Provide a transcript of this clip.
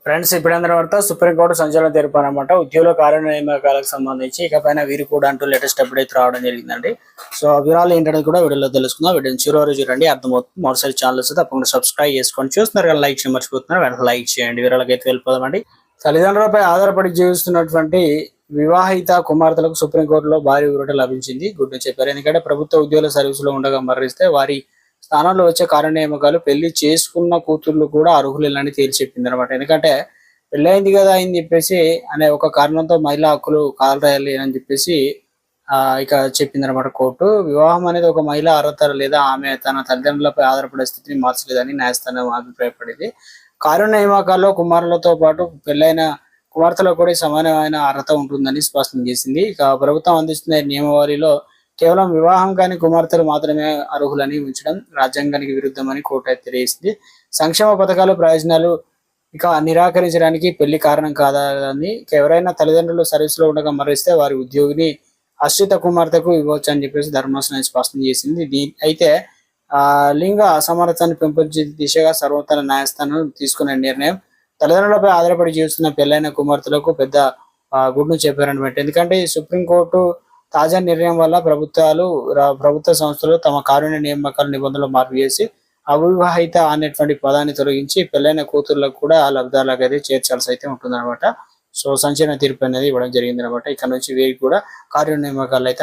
Friends ఇప్పుడందరి వార్త supreme court సంచలన తీర్పు అనమాట. ఉద్యోగుల కార్యనియామకాలకు సంబంధించి ఇకపైన వీరు కూడా అంటూ లేటెస్ట్ అప్డేట్ రావడం జరిగిందండి. సో ఆ వివరాలు ఏంటనేది కూడా వీడియోలో తెలుసుకుందాం. వీడియోని చివరి వరకు చూడండి, అర్థమవుతుంది. మరోసారి ఛానల్ వస్తే తప్పకుండా సబ్స్క్రైబ్ చేసుకోండి. చూస్తున్నారు కదా, లైక్ చేయడం మర్చిపోతున్నారు, వెంటనే లైక్ చేయండి. వివరాలకి అయితే వెళ్ళిపోదామండి. తల్లిదండ్రులపై ఆధారపడి జీవిస్తున్నటువంటి వివాహిత కుమార్తెలకు సుప్రీంకోర్టులో భారీ ఊరట లభించింది. గుడ్ చెప్పారు. ఎందుకంటే ప్రభుత్వ ఉద్యోగుల సర్వీసులో ఉండగా మరణిస్తే వారి స్థానంలో వచ్చే కార్యనియామకాలు పెళ్లి చేసుకున్న కూతుర్లు కూడా అర్హులేనని తేల్చి చెప్పింది అనమాట. ఎందుకంటే పెళ్ళైంది కదా అని చెప్పేసి అనే ఒక కారణంతో మహిళా హక్కులు కాలరాయాలి అని చెప్పేసి ఇక చెప్పింది అనమాట కోర్టు. వివాహం అనేది ఒక మహిళ అర్హత లేదా ఆమె తన తల్లిదండ్రులపై ఆధారపడే స్థితిని మార్చలేదని న్యాయస్థానం అభిప్రాయపడింది. కార్యనియామకాల్లో కుమారులతో పాటు పెళ్ళైన కుమార్తెలకు కూడా సమానమైన అర్హత ఉంటుందని స్పష్టం చేసింది. ఇక ప్రభుత్వం అందిస్తున్న నియమావళిలో కేవలం వివాహం కాని కుమార్తెలు మాత్రమే అర్హులని ఉంచడం రాజ్యాంగానికి విరుద్ధమని కోర్టు అయితే తెలియజేసింది. సంక్షేమ పథకాలు ప్రయోజనాలు ఇక నిరాకరించడానికి పెళ్లి కారణం కాదని, ఎవరైనా తల్లిదండ్రులు సర్వీసులో ఉండగా మరణిస్తే వారి ఉద్యోగిని ఆశ్రిత కుమార్తెకు ఇవ్వచ్చు అని చెప్పేసి ధర్మాసనం స్పష్టం చేసింది. అయితే లింగ అసమానతను పెంపొందే దిశగా సర్వోన్నత న్యాయస్థానం తీసుకునే నిర్ణయం తల్లిదండ్రులపై ఆధారపడి జీవిస్తున్న పెళ్లైన కుమార్తెలకు పెద్ద గుడ్ను చెప్పారనమాట. ఎందుకంటే ఈ సుప్రీంకోర్టు తాజా నిర్ణయం వల్ల ప్రభుత్వ సంస్థలు తమ కారుణ్య నియామకాల నిబంధనలు మార్పు చేసి అవివాహిత అనేటువంటి పదాన్ని తొలగించి పెళ్ళైన కూతుర్లకు కూడా లబ్ధాలకు అయితే చేర్చాల్సి అయితే ఉంటుందన్నమాట. సో సంచలన తీర్పు అనేది ఇవ్వడం జరిగింది అనమాట. ఇక్కడ నుంచి వీరికి కూడా కారుణ్య నియామకాలు అయితే